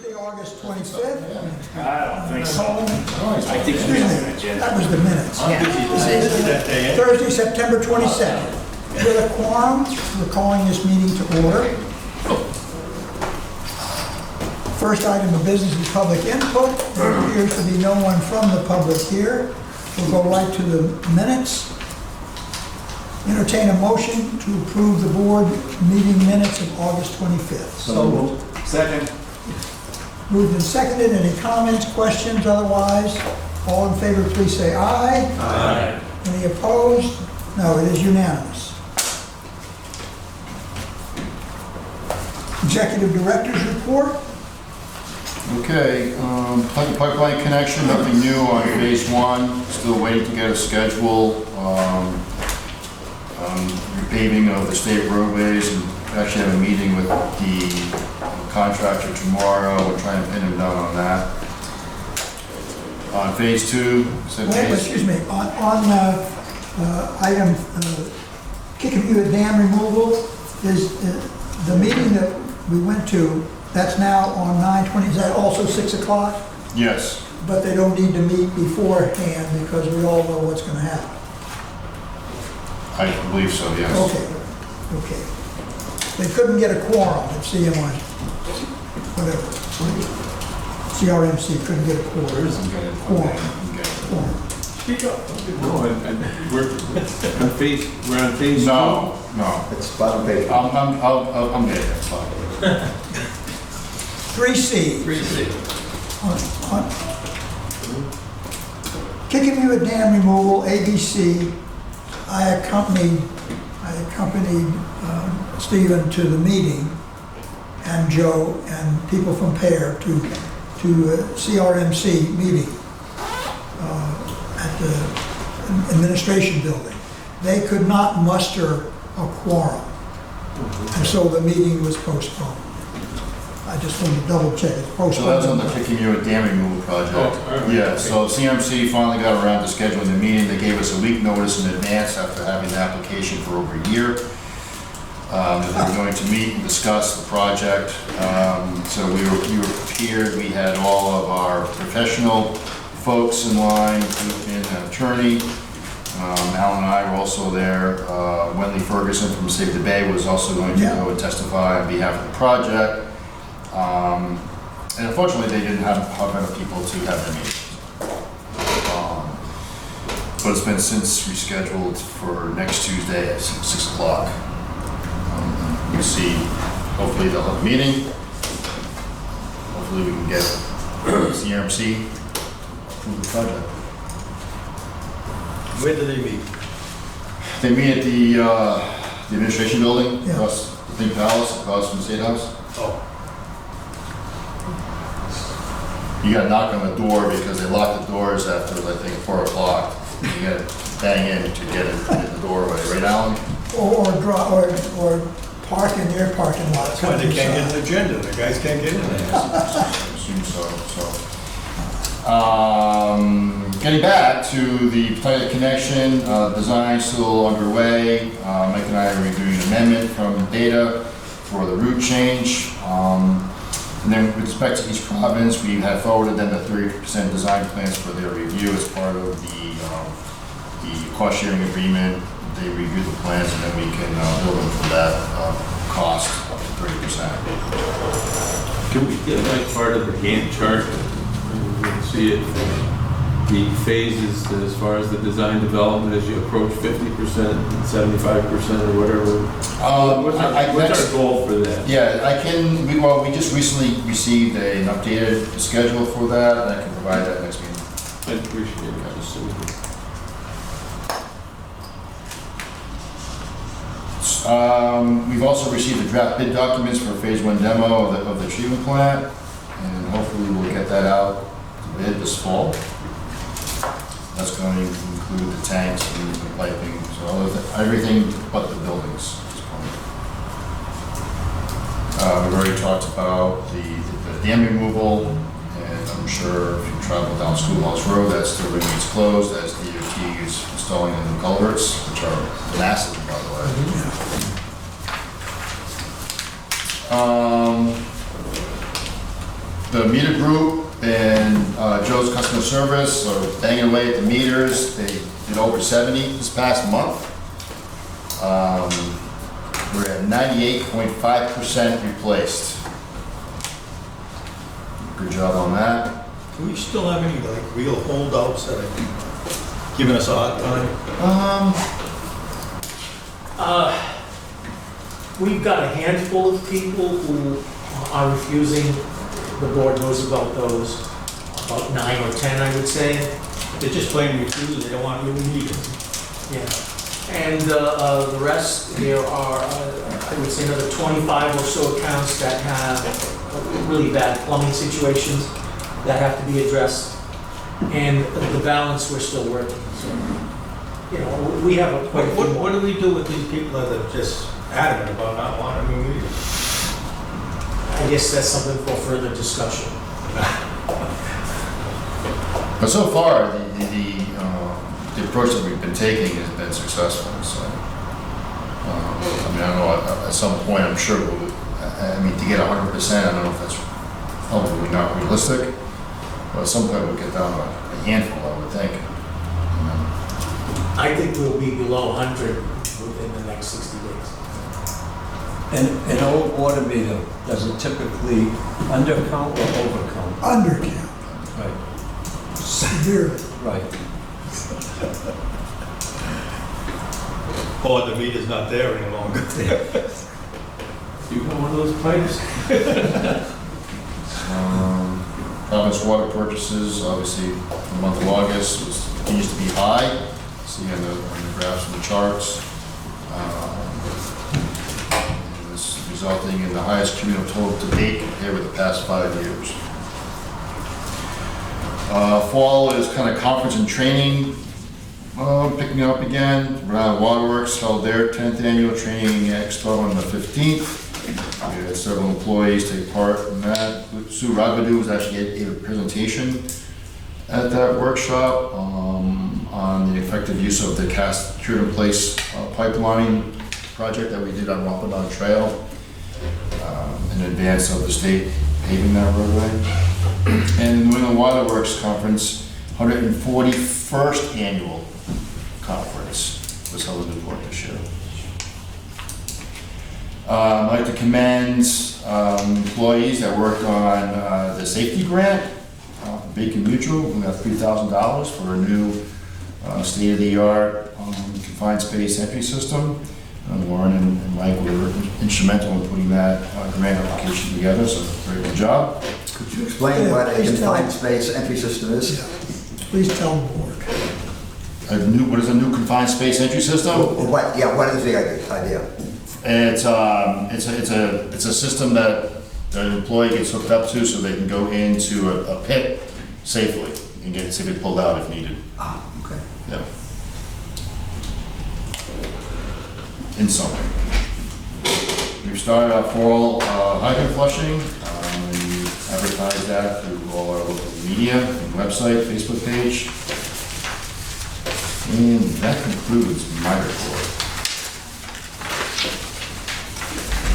Thursday, August 25th. I don't think so. I think Excuse me, that was the minutes. Thursday, September 22nd. With a quorum, we're calling this meeting to order. First item of business is public input. There appears to be no one from the public here. We'll go right to the minutes. Entertain a motion to approve the board meeting minutes of August 25th. So moved. Second. Moved and seconded. Any comments, questions, otherwise? All in favor, please say aye. Aye. Any opposed? No, it is unanimous. Executive Director's report. Okay, pipeline connection, nothing new on phase one. Still waiting to get a schedule. Repaving of the state roadways, and actually have a meeting with the contractor tomorrow. We're trying to pin him down on that. On phase two, Excuse me, on item Kickapoo Dam removal, is the meeting that we went to, that's now on 9/20, is that also 6 o'clock? Yes. But they don't need to meet beforehand because we all know what's going to happen. I believe so, yes. Okay. They couldn't get a quorum at CMI, whatever. CRMC couldn't get a quorum. Quorum. Speak up. No, and we're on phase two. No. It's bottom page. I'm getting it, fine. 3C. 3C. On Kickapoo Dam removal, ABC. I accompanied Stephen to the meeting, and Joe and people from Pear to CRMC meeting at the administration building. They could not muster a quorum, and so the meeting was postponed. I just wanted to double check it's postponed. So that's on the Kickapoo Dam removal project. Oh, all right. Yeah, so CMC finally got around to scheduling the meeting. They gave us a week notice in advance after having the application for over a year. They were going to meet and discuss the project. So we were prepared. We had all of our professional folks in line, including an attorney. Alan and I were also there. Wendy Ferguson from Save the Bay was also going to go and testify on behalf of the project. And unfortunately, they didn't have enough people to have their meeting. But it's been since rescheduled for next Tuesday at 6 o'clock. We'll see, hopefully they'll have a meeting. Hopefully we can get CRMC approve the project. Where do they meet? They meet at the administration building, Yeah. across the Think Palace, across from the State House. Oh. You gotta knock on the door because they lock the doors after, I think, 4 o'clock. You gotta bang in to get in the doorway, right, Alan? Or park in their parking lot. That's why they can't get an agenda, the guys can't get in there. I assume so. Getting back to the pilot connection, design still underway. Mike and I are reviewing an amendment from data for the route change. And then with respect to East Providence, we have forwarded them the 30% design plans for their review as part of the cost sharing agreement. They review the plans and then we can bill them for that cost up to 30%. Can we get like part of the Gantt chart? We can see it, the phases as far as the design development as you approach 50% and 75% or whatever. What's our goal for that? Yeah, we just recently received an updated schedule for that, and I can provide that next meeting. I appreciate it. We've also received the draft bid documents for phase one demo of the treatment plant, and hopefully we'll get that out to bid this fall. That's going to include the tanks and the piping, so everything but the buildings at this point. We've already talked about the dam removal, and I'm sure if you travel down Schoolhouse Road, that still remains closed as DOT is installing the new culverts, which are massive, by the way. the meter group and Joe's customer service are banging away at the meters. They did over 70 this past month. We're at 98.5% replaced. Good job on that. Do we still have any like real holdouts that are giving us a hard time? We've got a handful of people who are refusing. The board knows about those, about 9 or 10, I would say. They're just plain refusing, they don't want to really need it. Yeah. And the rest, there are, I would say, another 25 or so accounts that have really bad plumbing situations that have to be addressed. And the balance, we're still working. So, you know, we have quite a few What more. do we do with these people that are just adamant about not wanting to meet it? I guess that's something for further discussion. But so far, the approach that we've been taking has been successful, so. I mean, I don't know, at some point, I'm sure, I mean, to get 100%, I don't know if that's probably not realistic, but at some point, we'll get down to a handful, I would think. I think we'll be below 100 within the next 60 days. And an old water meter, does it typically undercount or overcount? Undercount, Right, severely. right. Or the meter's not there any longer. You got one of those pipes? Province water purchases, obviously, the month of August continues to be high, see on the graphs and the charts. This resulting in the highest cumulative total to date compared with the past 5 years. Fall is kind of conference and training picking up again. Rhode Island Waterworks held their 10th annual training expo on the 15th. We had several employees take part in that. Sue Ragbadu was actually gave a presentation at that workshop on the effective use of the cast cured in place pipeline project that we did on Wampanoag Trail in advance of the state paving that roadway. And the New England Waterworks Conference, 141st annual conference was held in Newport this year. I'd like to commend employees that worked on the safety grant, Bacon Mutual. We got $3,000 for a new state-of-the-art confined space entry system. Lauren and Mike were instrumental in putting that grant application together, so very good job. Could you explain what a Please tell. confined space entry system is? Yeah. Please tell the board. What is a new confined space entry system? What is the idea? It's a system that an employee gets hooked up to so they can go into a pit safely and get it pulled out if needed. Ah, okay. Yeah. In summary, we've started our fall hydrant flushing. We advertise that through all our local media, and website, Facebook page. And that concludes my report.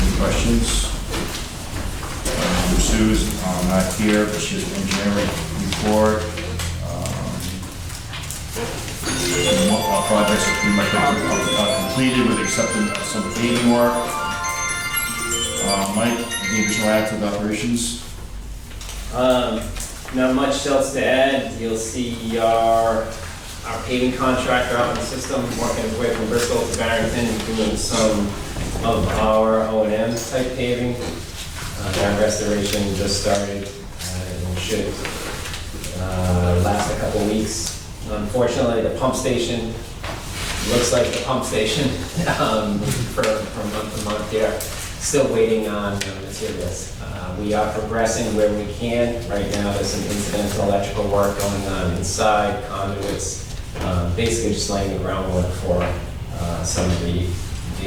Any questions? Sue's not here, but she has an engineering report. Our projects are pretty much completed with exception of some paving work. Mike, any additional add to the operations? Not much else to add. You'll see our paving contractor out in the system, working his way from Bristol to Barrington, doing some of our O&M type paving. That restoration just started and should last a couple weeks. Unfortunately, the pump station looks like the pump station for month to month here. Still waiting on materials. We are progressing where we can. Right now, there's some incidental electrical work going on inside, conduits, basically just laying the groundwork for some of the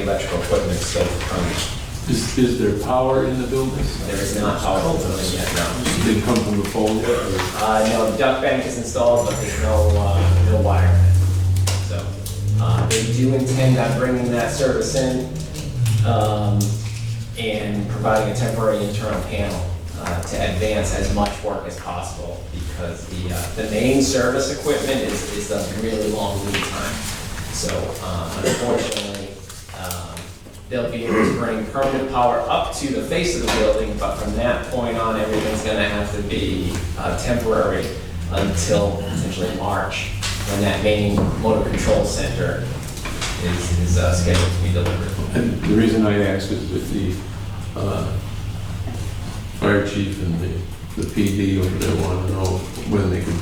electrical equipment still to come. Is there power in the building? There is not power in the building yet, no. Did it come from the pole yet? or- No, the duct bank is installed, but there's no wire in it. So, they do intend on bringing that service in and providing a temporary internal panel to advance as much work as possible because the main service equipment is a really long lead time. So unfortunately, they'll be able to bring permanent power up to the face of the building, but from that point on, everything's gonna have to be temporary until essentially March, when that main motor control center is scheduled to be delivered. And the reason I ask is that the fire chief and the PD over there want to know when they could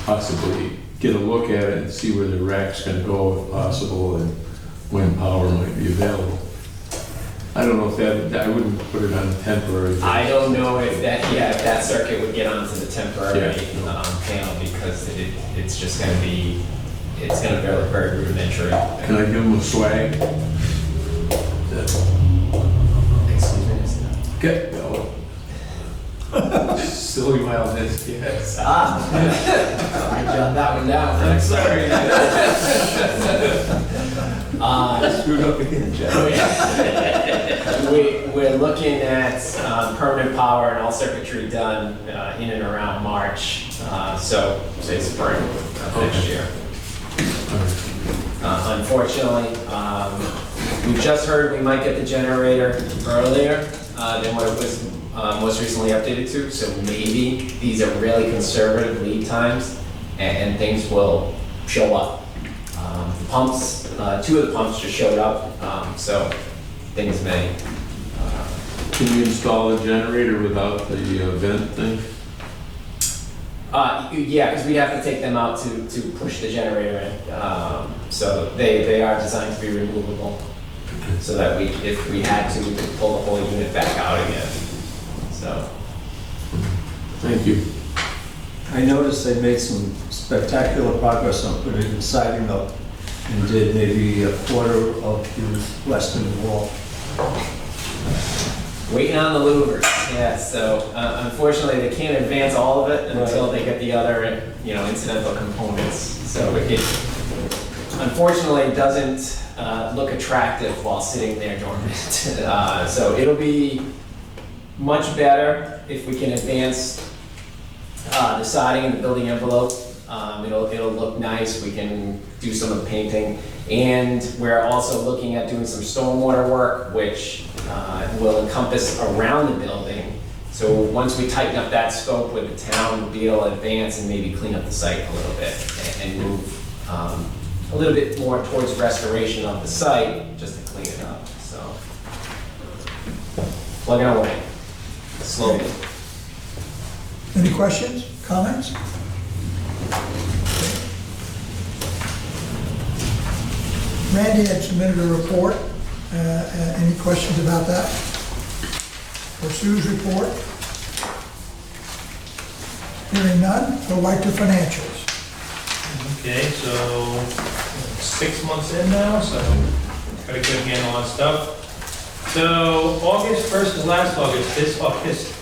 possibly get a look at it and see where the rack's gonna go if possible and when power might be available. I don't know if I wouldn't put it on temporary. I don't know if that circuit would get onto the temporary Yeah. panel because it's just gonna be, it's gonna be very rudimentary. Can I give him a swag? Excuse me? Okay. Silly wildness, yes. I jotted that one down. I'm sorry. Screwed up again, Jeff. We're looking at permanent power and all circuitry done in and around March, so say spring of next year. Unfortunately, we just heard we might get the generator earlier than what it was most recently updated to, so maybe these are really conservative lead times and things will show up. The pumps, 2 of the pumps just showed up, so things may. Can you install a generator without the vent thing? Yeah, because we'd have to take them out to push the generator in. So they are designed to be removable, so that if we had to, we could pull the whole unit back out again. So. Thank you. I noticed they made some spectacular progress on putting the siding up and did maybe a quarter of the western wall. Waiting on the louvers, yeah, so unfortunately, they can't advance all of it until they get the other, incidental components. So it unfortunately doesn't look attractive while sitting there dormant. So it'll be much better if we can advance the siding and the building envelope. It'll look nice, we can do some of the painting. And we're also looking at doing some stormwater work, which will encompass around the building. So once we tighten up that scope with the town, we'll be able to advance and maybe clean up the site a little bit and move a little bit more towards restoration of the site, just to clean it up, so. Plugging away, slowly. Any questions, comments? Randy had submitted a report. Any questions about that? Or Sue's report? Hearing none, go right to financials. Okay, so 6 months in now, so got a good handle on stuff. So August versus last August, this August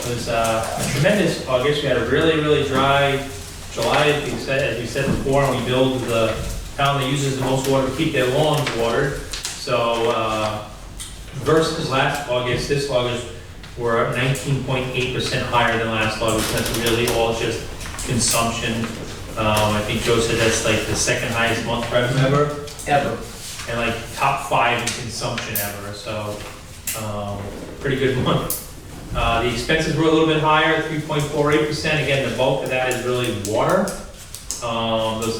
was a tremendous August. We had a really, really dry July, as we said before, and we build the town that uses the most water to keep their lawns watered. So versus last August, this August, we're 19.8% higher than last August. That's really all just consumption. I think Joe said that's like the second highest month revenue ever. And like top 5 in consumption ever. So pretty good month. The expenses were a little bit higher, 3.48%. Again, the bulk of that is really water. Those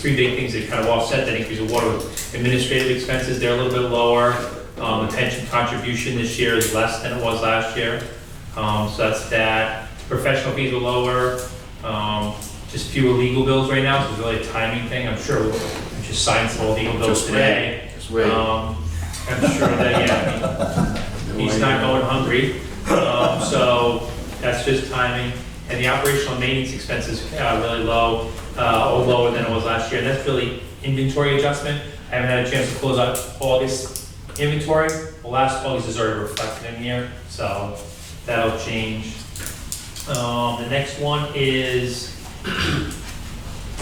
3 big things that kind of offset that increase of water. Administrative expenses, they're a little bit lower. The pension contribution this year is less than it was last year. So that's that. Professional fees are lower. Just fewer legal bills right now, so it's really a timing thing. I'm sure we just signed some legal bills today. Just wait. I'm sure that, he's not going hungry. So that's just timing. And the operational maintenance expenses are really low, or lower than it was last year. And that's really inventory adjustment. I haven't had a chance to close out August inventory. Well, last August is already reflected in here, so that'll change. The next one is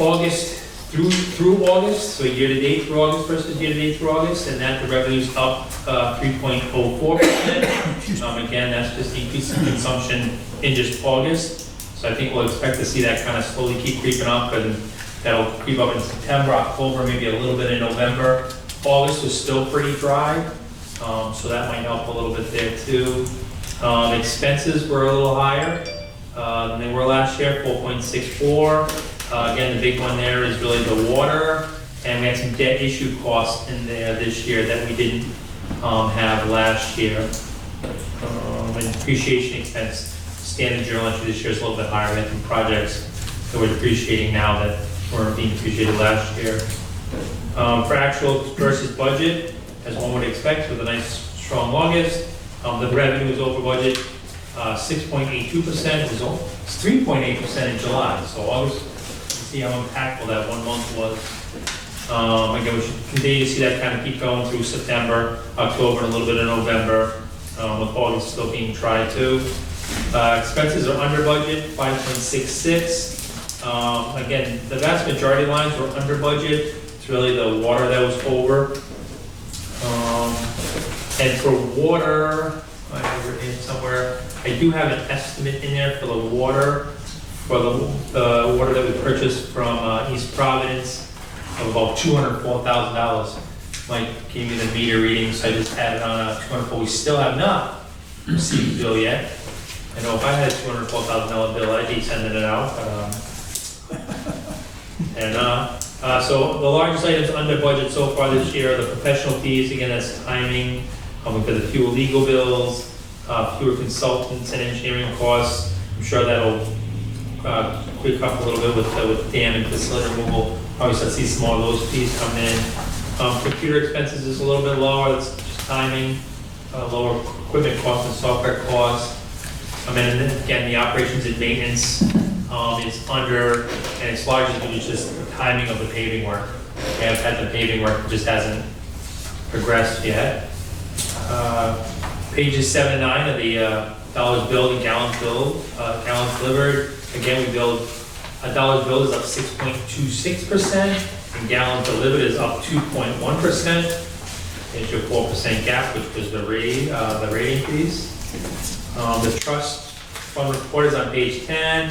August through August, so year-to-date through August versus year-to-date through August, and that the revenue's up 3.04%. Again, that's just the increase in consumption in just August. So I think we'll expect to see that kind of slowly keep creeping up, and that'll creep up in September, October, maybe a little bit in November. August was still pretty dry, so that might help a little bit there too. Expenses were a little higher than they were last year, 4.64. Again, the big one there is really the water, and we had some debt issue costs in there this year that we didn't have last year. And depreciation expense, standard journal entry this year is a little bit higher. We had some projects that we're depreciating now that weren't being depreciated last year. For actual versus budget, as one would expect, with a nice strong August, the revenue was over budget 6.82%. It was 3.8% in July. So August, you see how impactful that 1 month was. Again, we should continue to see that kind of keep going through September, October, and a little bit of November, with August still being tried too. Expenses are under budget, 5.66. Again, the vast majority of lines were under budget. It's really the water that was over. And for water, I have it in somewhere, I do have an estimate in there for the water, the water that we purchased from East Providence of about $204,000. Mike gave me the meter readings, so I just added on a $204,000. We still have not received the bill yet. I know if I had a $204,000 bill, I'd be sending it out, but, so the largest items under budget so far this year are the professional fees. Again, that's timing. We've got the fewer legal bills, fewer consultants and engineering costs. I'm sure that'll quick up a little bit with dam and facility removal. Obviously, let's see some more of those fees come in. Computer expenses is a little bit lower. That's just timing. Lower equipment costs and software costs. And then again, the operations and maintenance is under, and it's largely due to just the timing of the paving work. We have had the paving work, it just hasn't progressed yet. Pages 7 and 9 of the dollars billed and gallons delivered. Again, we billed, dollars billed is up 6.26%, and gallons delivered is up 2.1%. There's your 4% gap, which was the rate increase. The trust fund report is on page 10.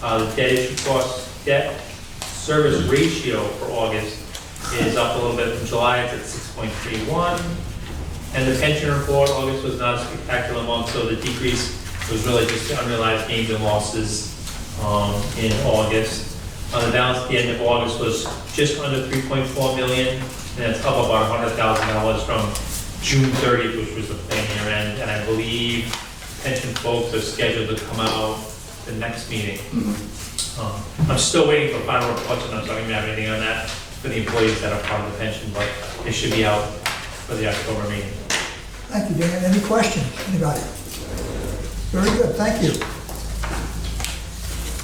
The debt issue cost, debt service ratio for August is up a little bit from July. It's at 6.31. And the pension report, August was not a spectacular month, so the decrease was really just the unrealized gains and losses in August. The balance at the end of August was just under 3.4 million, and that's up about $100,000 from June 30th, which was the plan year end. And I believe pension folks are scheduled to come out the next meeting. I'm still waiting for final reports, and I'm not going to have anything on that for the employees that are part of the pension, but they should be out for the October meeting. Thank you, Dan. Any questions? Anybody? Very good, thank you.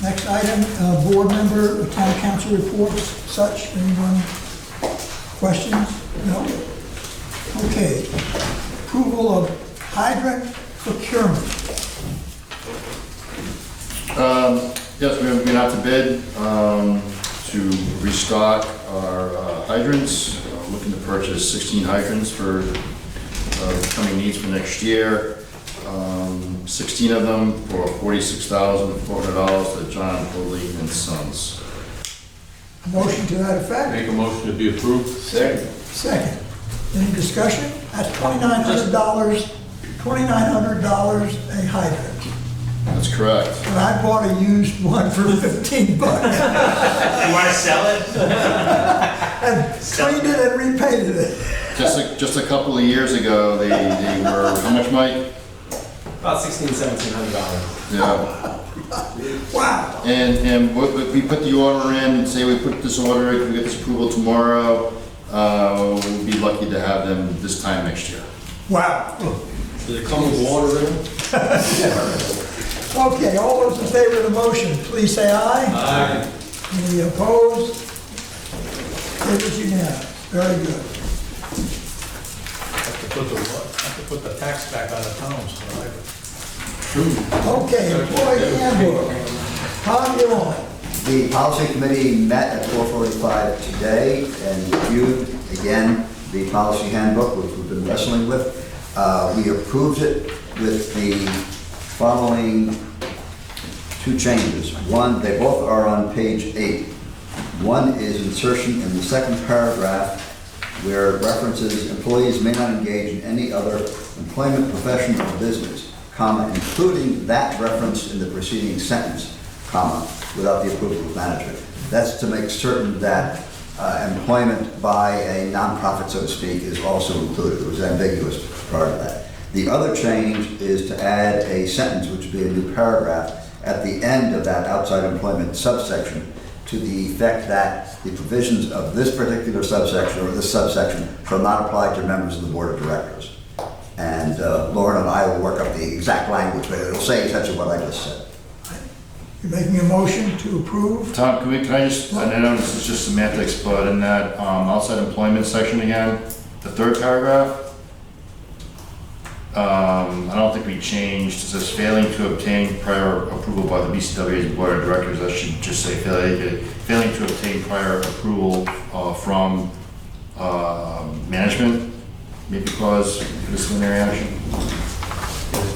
Next item, board member, town council reports, such. Anyone? Questions? No? Okay. Approval of hydrant procurement. Yes, we have been out to bid to restock our hydrants. Looking to purchase 16 hydrants for coming needs for next year. 16 of them for $46,400 to John Foley and Sons. Motion to that effect? Make a motion to be approved. Second. Second. Any discussion? That's $2,900 a hydrant. That's correct. And I bought a used one for $15. You want to sell it? And cleaned it and repainted it. Just a couple of years ago, they were, how much, Mike? About $1,700. Yeah. Wow. And we put the order in, and say we put this order in, we get this approval tomorrow, we'll be lucky to have them this time next year. Wow. Does it come with water in it? Okay, all those in favor of the motion, please say aye. Aye. Any opposed? It is unanimous. Very good. Have to put the tax back on the towns. Okay, employee handbook. Tom, you're on. The policy committee met at 4:45 today and reviewed, again, the policy handbook, which we've been wrestling with. We approved it with the following two changes. One, they both are on page 8. One is insertion in the second paragraph where it references employees may not engage in any other employment, profession, or business, comma, including that referenced in the preceding sentence, comma, without the approval of management. That's to make certain that employment by a nonprofit, so to speak, is also included. It was ambiguous prior to that. The other change is to add a sentence, which would be a new paragraph, at the end of that outside employment subsection, to the effect that the provisions of this particular subsection or this subsection shall not apply to members of the board of directors. And Lauren and I will work up the exact language, but it'll say essentially what I just said. You're making a motion to approve? Tom, can I just, I know this is just semantics, but in that outside employment section again, the third paragraph, I don't think we changed. It says failing to obtain prior approval by the BCWA's board of directors. That should just say failing to obtain prior approval from management, maybe cause disciplinary action. I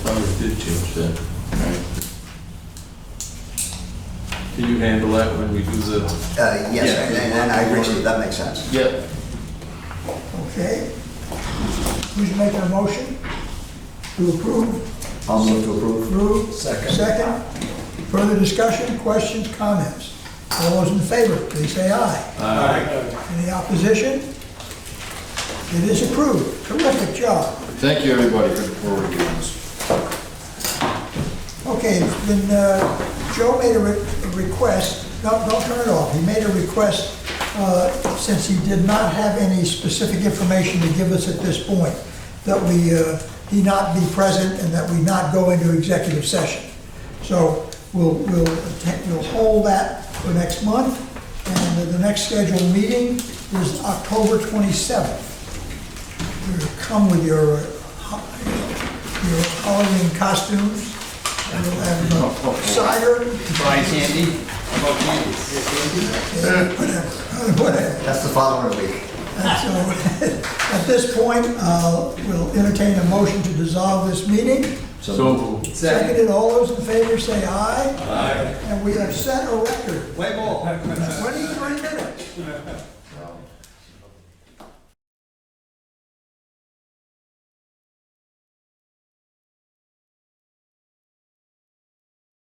thought we did change that. Right. Can you handle that when we do the? Yes, and I agree with you. That makes sense. Yeah. Okay. Who's making a motion to approve? I'll move to approve. Approve. Second. Further discussion, questions, comments? All those in favor, please say aye. Aye. Any opposition? It is approved. Terrific job. Thank you, everybody, for working on this. Okay, it's been, Joe made a request, don't turn it off. He made a request, since he did not have any specific information to give us at this point, that he not be present and that we not go into executive session. So we'll hold that for next month, and the next scheduled meeting is October 27th. You come with your Halloween costumes. We'll have cider. Brian Candy? How about candy? Whatever. That's the following week. And so, at this point, we'll entertain a motion to dissolve this meeting. So. Seconded, all those in favor say aye. Aye. And we have set a record. Play ball. 23 minutes.